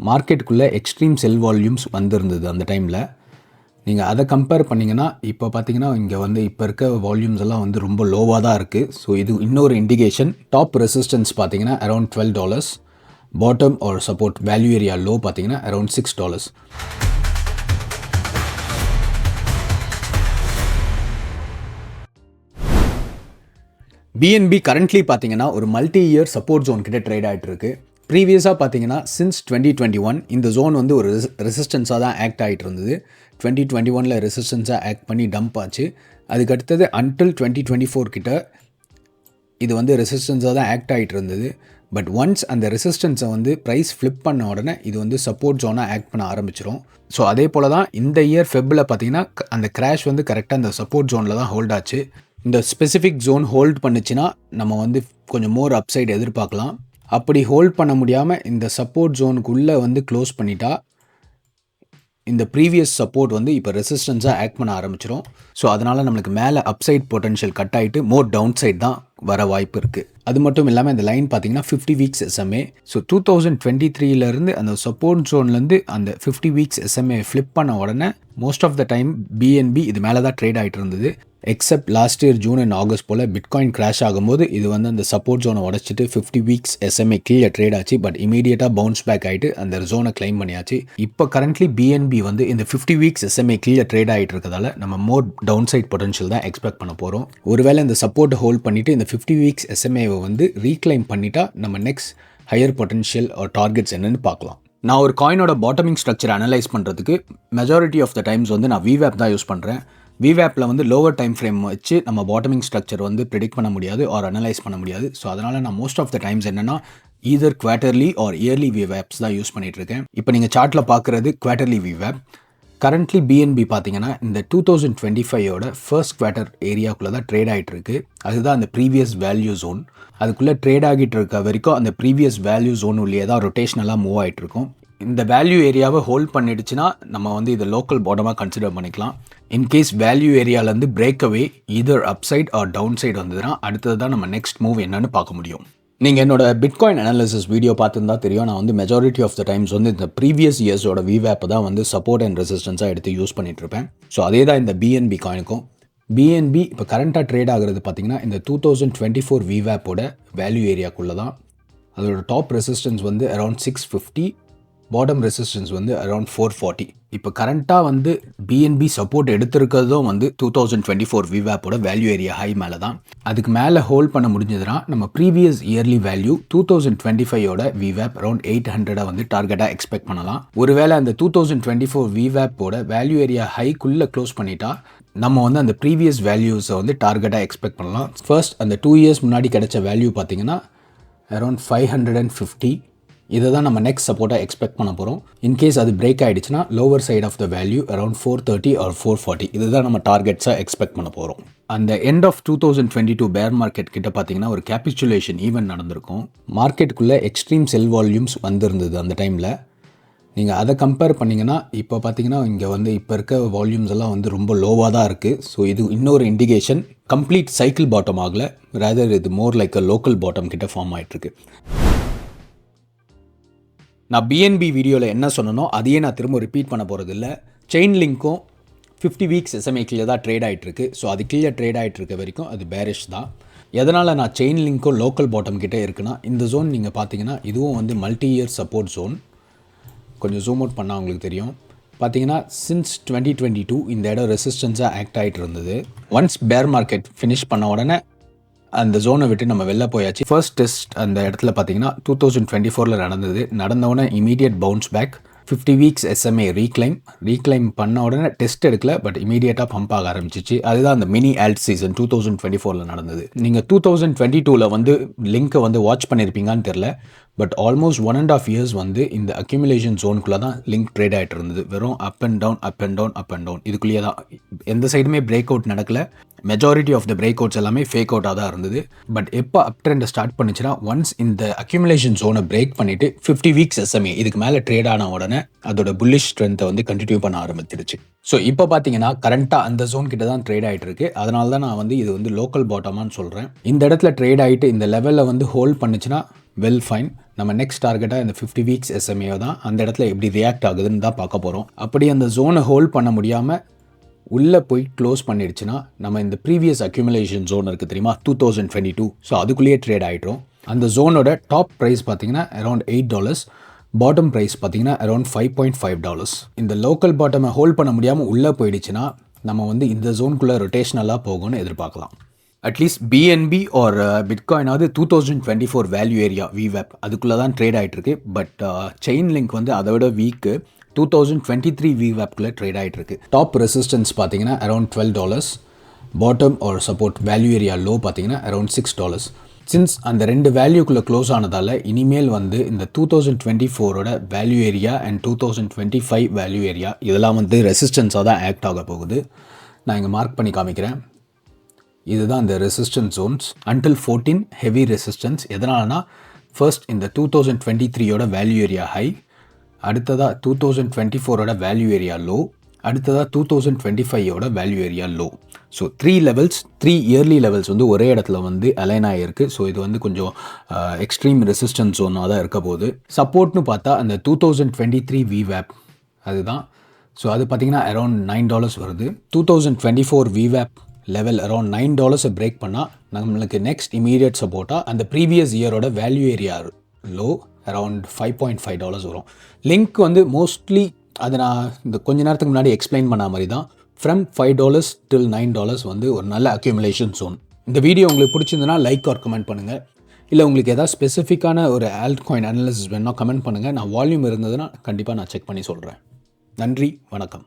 மார்க்கெட்டுக்குள்ளே extreme செல் volumes வந்திருந்தது அந்த டைமில். நீங்கள் அதை கம்பேர் பண்ணிங்கன்னா இப்போ பார்த்தீங்கன்னா இங்கே வந்து இப்போ இருக்க வால்யூம்ஸ் எல்லாம் வந்து ரொம்ப லோவாக தான் இருக்குது. ஸோ இது இன்னொரு இண்டிகேஷன். டாப் ரெசிஸ்டன்ஸ் பார்த்தீங்கன்னா around $12, bottom or support value area low பார்த்தீங்கன்னா அரௌண்ட் $6. BNB கரண்ட்லி பார்த்தீங்கன்னா ஒரு மல்டி இயர் சப்போர்ட் ஜோன் கிட்ட ட்ரேட் ஆகிட்டு இருக்கு. ப்ரீவியஸாக பார்த்தீங்கன்னா சின்ஸ் 2021 இந்த ஜோன் வந்து ஒரு ரெசிஸ்டன்ஸாக தான் ஆக்ட் ஆகிட்டு இருந்தது. 2021 ரெசிஸ்டன்ஸாக ஆக்ட் பண்ணி டம்ப் ஆச்சு. அதுக்கு அடுத்தது அன்டில் 2024 கிட்ட இது வந்து ரெசிஸ்டன்ஸாக தான் ஆக்ட் ஆகிட்டு இருந்தது. பட் ஒன்ஸ் அந்த ரெசிஸ்டன்ஸை வந்து ப்ரைஸ் ஃப்ளிப் பண்ண உடனே இது வந்து சப்போர்ட் ஜோனாக ஆக்ட் பண்ண ஆரம்பிச்சிடும். ஸோ அதே போல் தான் இந்த இயர் ஃபெப்பில் பார்த்தீங்கன்னா அந்த கிராஷ் வந்து கரெக்டாக அந்த சப்போர்ட் ஜோனில் தான் ஹோல்ட் ஆச்சு. இந்த ஸ்பெசிஃபிக் ஜோன் ஹோல்ட் பண்ணுச்சுன்னா நம்ம வந்து கொஞ்சம் மோர் அப்சைடு எதிர்பார்க்கலாம். அப்படி ஹோல்ட் பண்ண முடியாமல் இந்த சப்போர்ட் ஜோனுக்குள்ளே வந்து க்ளோஸ் பண்ணிட்டா இந்த ப்ரீவியஸ் சப்போர்ட் வந்து இப்போ ரெசிஸ்டன்ஸாக ஆக்ட் பண்ண ஆரம்பிச்சிடும். ஸோ அதனால் நம்மளுக்கு மேலே அப்சைட் பொட்டன்ஷியல் கட் ஆகிட்டு மோர் டவுன் சைட் தான் வர வாய்ப்பு இருக்குது. அது மட்டும் இல்லாமல் இந்த லைன் பார்த்தீங்கன்னா 50 வீக்ஸ் SMA. ஸோ 2023 அந்த சப்போர்ட் ஜோன்லேருந்து அந்த 50 வீக்ஸ் SMA ஃப்ளிப் பண்ண உடனே most of the time BNB இது மேலே தான் ட்ரேட் ஆகிட்டு இருந்தது. Except last year June and August போல் பிட்காயின் கிராஷ் ஆகும்போது இது வந்து அந்த சப்போர்ட் ஜோனை உடச்சிட்டு 50 வீக்ஸ் SMA கீழே ட்ரேட் ஆச்சு. பட் இமீடியட்டாக பவுன்ஸ் பேக் ஆகிட்டு அந்த ஜோனை கிளைம் பண்ணியாச்சு. இப்போ கரண்ட்லி BNB வந்து இந்த 50 வீக்ஸ் SMA கீழே ட்ரேட் ஆகிட்டு இருக்கிறதால நம்ம மோர் டவுன் சைட் பொட்டன்ஷியல் தான் எக்ஸ்பெக்ட் பண்ண போகிறோம். ஒருவேளை இந்த சப்போர்ட்டை ஹோல்ட் பண்ணிவிட்டு இந்த 50 வீக்ஸ் SMAவை வந்து ரீக்ளைம் பண்ணிட்டா நம்ம next higher potential or targets என்னன்னு பார்க்கலாம். நான் ஒரு காயினோட பாட்டமிங் ஸ்ட்ரக்சர் அனலைஸ் பண்ணுறதுக்கு மெஜாரிட்டி ஆஃப் த டைம்ஸ் வந்து நான் VWAP தான் யூஸ் பண்ணுறேன். VWAPல வந்து லோவர் டைம் ஃப்ரேம் வச்சு நம்ம பாட்டமிங் ஸ்ட்ரக்சர் வந்து ப்ரெடிக்ட் பண்ண முடியாது ஆர் அனலைஸ் பண்ண முடியாது. ஸோ அதனால் நான் மோஸ்ட் ஆஃப் த டைம்ஸ் என்னென்னா either quarterly or yearly VWAPs தான் யூஸ் பண்ணிகிட்ருக்கேன். இப்போ நீங்கள் சார்ட்டில் பார்க்குறது குவார்ட்டர்லி VWAP. கரண்ட்லி BNB பார்த்தீங்கன்னா இந்த 2025 ஃபர்ஸ்ட் குவார்ட்டர் ஏரியாக்குள்ளே தான் ட்ரேட் ஆகிட்டு இருக்கு. அதுதான் அந்த ப்ரீவியஸ் வேல்யூ ஜோன். அதுக்குள்ளே ட்ரேட் ஆகிட்டு இருக்க வரைக்கும் அந்த ப்ரீவியஸ் வேல்யூ ஜோன் உள்ளே தான் ரொட்டேஷனலாக மூவ் ஆகிட்டு இருக்கும். இந்த வேல்யூ ஏரியாவை ஹோல்ட் பண்ணிடுச்சுன்னா நம்ம வந்து இதை லோக்கல் பாட்டமாக கன்சிடர் பண்ணிக்கலாம். இன்கேஸ் வேல்யூ ஏரியாவிலேருந்து break away either upside or downside வந்ததுன்னா அடுத்தது தான் நம்ம நெக்ஸ்ட் மூவ் என்னன்னு பார்க்க முடியும். நீங்கள் என்னோட பிட்காயின் அனாலிசிஸ் வீடியோ பார்த்துருந்தா தெரியும். நான் வந்து மெஜாரிட்டி ஆஃப் த டைம்ஸ் வந்து இந்த ப்ரீவியஸ் இயர்ஸோட VWAP தான் வந்து சப்போர்ட் அண்ட் ரெசிஸ்டன்ஸாக எடுத்து யூஸ் பண்ணிகிட்ருப்பேன். ஸோ அதே தான் இந்த BNB காயினுக்கும். BNB இப்போ கரண்ட்டாக ட்ரேட் ஆகிறது பார்த்தீங்கன்னா இந்த 2024 VWAPோட வேல்யூ ஏரியாக்குள்ளே தான். அதோட டாப் ரெசிஸ்டன்ஸ் வந்து அரௌண்ட் 650, பாட்டம் ரெசிஸ்டன்ஸ் வந்து அரௌண்ட் 440. இப்போ கரண்ட்டாக வந்து BNB சப்போர்ட் எடுத்திருக்கிறதும் வந்து 2024 VWAPோட வேல்யூ ஏரியா ஹை மேலே தான். அதுக்கு மேலே ஹோல்ட் பண்ண முடிஞ்சதுன்னா நம்ம previous yearly value 2025 VWAP around 800 வந்து டார்கெட்டாக எக்ஸ்பெக்ட் பண்ணலாம். ஒருவேளை அந்த 2024 VWAPோட வேல்யூ ஏரியா ஹைக்குள்ளே க்ளோஸ் பண்ணிட்டா நம்ம வந்து அந்த ப்ரீவியஸ் வேல்யூஸை வந்து டார்கெட்டாக எக்ஸ்பெக்ட் பண்ணலாம். ஃபர்ஸ்ட் அந்த 2 இயர்ஸ் முன்னாடி கிடைச்ச வேல்யூ பார்த்தீங்கன்னா அரௌண்ட் 550. இதை தான் நம்ம நெக்ஸ்ட் சப்போர்ட்டாக எக்ஸ்பெக்ட் பண்ண போகிறோம். இன்கேஸ் அது பிரேக் ஆகிடுச்சுன்னா lower side of the value around 430 or 440. இதுதான் நம்ம டார்கெட்ஸாக எக்ஸ்பெக்ட் பண்ண போகிறோம். அந்த எண்ட் ஆஃப் 2022 பேர் மார்க்கெட் கிட்ட பார்த்தீங்கன்னா ஒரு கேபிச்சுலேஷன் ஈவெண்ட் நடந்திருக்கும். மார்க்கெட்டுக்குள்ளே எக்ஸ்ட்ரீம் செல் வால்யூம்ஸ் வந்திருந்தது அந்த டைமில். நீங்கள் அதை கம்பேர் பண்ணிங்கன்னா இப்போ பார்த்தீங்கன்னா இங்கே வந்து இப்போ இருக்க வால்யூம்ஸ் எல்லாம் வந்து ரொம்ப லோவாக தான் இருக்குது. ஸோ இது இன்னொரு இண்டிகேஷன். கம்ப்ளீட் சைக்கிள் பாட்டம் ஆகலை, ரேதர் இது மோர் லைக் அ லோக்கல் பாட்டம் கிட்ட ஃபார்ம் ஆகிட்டுருக்கு. நான் BNB வீடியோவில் என்ன சொன்னனோ அதையே நான் திரும்ப ரிப்பீட் பண்ண போகிறது இல்லை. செயின் லிங்க்கும் 50 வீக்ஸ் SMA கீழே தான் ட்ரேட் ஆகிட்டுருக்கு. ஸோ அது கீழே ட்ரேட் ஆகிட்டு இருக்க வரைக்கும் அது பேரிஷ் தான். எதனால் நான் செயின் லிங்க்கும் லோக்கல் பாட்டம் கிட்டே இருக்குன்னா இந்த ஜோன் நீங்கள் பார்த்தீங்கன்னா இதுவும் வந்து மல்டி இயர் சப்போர்ட் ஜோன். கொஞ்சம் ஜூம் அவுட் பண்ணால் உங்களுக்கு தெரியும். பார்த்தீங்கன்னா சின்ஸ் 2022 இந்த இடம் ரெசிஸ்டன்ஸாக ஆக்ட் ஆகிட்டு இருந்தது. ஒன்ஸ் பேர் மார்க்கெட் ஃபினிஷ் பண்ண உடனே அந்த ஜோனை விட்டு நம்ம வெளில போயாச்சு. ஃபர்ஸ்ட் டெஸ்ட் அந்த இடத்துல பார்த்தீங்கன்னா 2024 நடந்தது. நடந்தவுடனே immediate bounce back. 50 weeks SMA reclaim பண்ண உடனே டெஸ்ட் எடுக்கல, பட் இமீடியட்டாக பம்ப் ஆக ஆரம்பிச்சிச்சு. அதுதான் அந்த மினி ஆல்ட் சீசன் 2024 நடந்தது. நீங்கள் 2022 வந்து லிங்க்கை வந்து வாட்ச் பண்ணியிருப்பீங்கன்னு தெரில. பட் ஆல்மோஸ்ட் 1.5 years வந்து இந்த அக்யூமுலேஷன் ஜோனுக்குள்ளே தான் லிங்க் ட்ரேட் ஆகிட்டு இருந்தது. வெறும் அப் அண்ட் டவுன் இதுக்குள்ளேயே தான். எந்த சைடுமே பிரேக் அவுட் நடக்கல. Majority of the break outs எல்லாமே ஃபேக் அவுட்டாக தான் இருந்தது. பட் எப்போ அப் ட்ரெண்டை ஸ்டார்ட் பண்ணிச்சுன்னா ஒன்ஸ் இந்த அக்யூமுலேஷன் ஜோனை பிரேக் பண்ணிவிட்டு 50 வீக்ஸ் SMA இதுக்கு மேலே ட்ரேட் ஆன உடனே அதோட புல்லிஷ் ஸ்ட்ரென்த்தை வந்து கண்டினியூ பண்ண ஆரம்பிச்சிருச்சு. ஸோ இப்போ பார்த்தீங்கன்னா கரண்ட்டாக அந்த ஜோன் கிட்ட தான் ட்ரேட் ஆகிட்டு இருக்கு. அதனால தான் நான் வந்து இது வந்து லோக்கல் பாட்டமான்னு சொல்கிறேன். இந்த இடத்துல ட்ரேட் ஆகிட்டு இந்த லெவலில் வந்து ஹோல்ட் பண்ணிச்சுன்னா வெல் ஃபைன். நம்ம நெக்ஸ்ட் டார்கெட்டாக இந்த 50 வீக்ஸ் SMA தான். அந்த இடத்துல எப்படி ரியாக்ட் ஆகுதுன்னு தான் பார்க்க போகிறோம். அப்படி அந்த ஜோனை ஹோல்ட் பண்ண முடியாமல் உள்ளே போய் க்ளோஸ் பண்ணிடுச்சுன்னா நம்ம இந்த ப்ரீவியஸ் அக்யூமுலேஷன் ஜோன் இருக்குது தெரியுமா, 2022. ஸோ அதுக்குள்ளேயே ட்ரேட் ஆகிட்டோம். அந்த ஜோனோட டாப் ப்ரைஸ் பார்த்தீங்கன்னா அரௌண்ட் $8, பாட்டம் ப்ரைஸ் பார்த்தீங்கன்னா அரௌண்ட் $5.5. இந்த லோக்கல் பாட்டமை ஹோல்ட் பண்ண முடியாமல் உள்ளே போயிடுச்சுன்னா நம்ம வந்து இந்த ஜோனுக்குள்ளே ரொட்டேஷனலாக போகும்னு எதிர்பார்க்கலாம். அட்லீஸ்ட் BNB ஆர் பிட்காயினாவது 2024 வேல்யூ ஏரியா VWAP அதுக்குள்ளே தான் ட்ரேட் ஆகிட்டுருக்கு. பட் செயின் லிங்க் வந்து அதை விட வீக்கு 2023 VWAPக்குள்ளே ட்ரேட் ஆகிட்டுருக்கு. டாப் ரெசிஸ்டன்ஸ் பார்த்தீங்கன்னா around $12, bottom or support value area low பார்த்தீங்கன்னா அரௌண்ட் $6. சின்ஸ் அந்த ரெண்டு வேல்யூக்குள்ளே க்ளோஸ் ஆனதால் இனிமேல் வந்து இந்த 2024ஓட value area and 2025 value area இதெல்லாம் வந்து ரெசிஸ்டன்ஸாக தான் ஆக்ட் ஆக போகுது. நான் இங்கே மார்க் பண்ணி காமிக்கிறேன். இதுதான் இந்த resistance zones. Until 14 heavy resistance. எதனாலனா ஃபர்ஸ்ட் இந்த 2023ஓட வேல்யூ ஏரியா ஹை, அடுத்ததாக 2024ஓட வேல்யூ ஏரியா லோ, அடுத்ததாக 2025ஓட value area low. So 3 levels, 3 yearly levels வந்து ஒரே இடத்துல வந்து அலைன் ஆகிருக்கு. ஸோ இது வந்து கொஞ்சம் எக்ஸ்ட்ரீம் ரெசிஸ்டன்ஸ் ஜோனாக தான் இருக்க போகுது. சப்போர்ட்னு பார்த்தா அந்த 2023 VWAP அதுதான். ஸோ அது பார்த்திங்கன்னா அரௌண்ட் $9 வருது. 2024 VWAP லெவல் அரௌண்ட் $9 பிரேக் பண்ணால் நம்மளுக்கு நெக்ஸ்ட் இமீடியட் சப்போர்ட்டாக அந்த ப்ரீவியஸ் இயரோட வேல்யூ ஏரியா லோ அரௌண்ட் $5.5 வரும். லிங்க் வந்து மோஸ்ட்லி அது நான் இந்த கொஞ்ச நேரத்துக்கு முன்னாடி எக்ஸ்பிளைன் பண்ண மாதிரி தான். ஃப்ரம் $5 till $9 வந்து ஒரு நல்ல அக்யூமுலேஷன் ஜோன். இந்த வீடியோ உங்களுக்கு பிடிச்சிருந்ததுன்னா லைக் ஆர் கமெண்ட் பண்ணுங்கள். இல்லை உங்களுக்கு ஏதாவது ஸ்பெசிஃபிக்கான ஒரு ஆல்ட் காயின் அனாலிசிஸ் வேணும்னா கமெண்ட் பண்ணுங்கள். நான் வால்யூம் இருந்ததுன்னா கண்டிப்பாக நான் செக் பண்ணி சொல்கிறேன். நன்றி, வணக்கம்.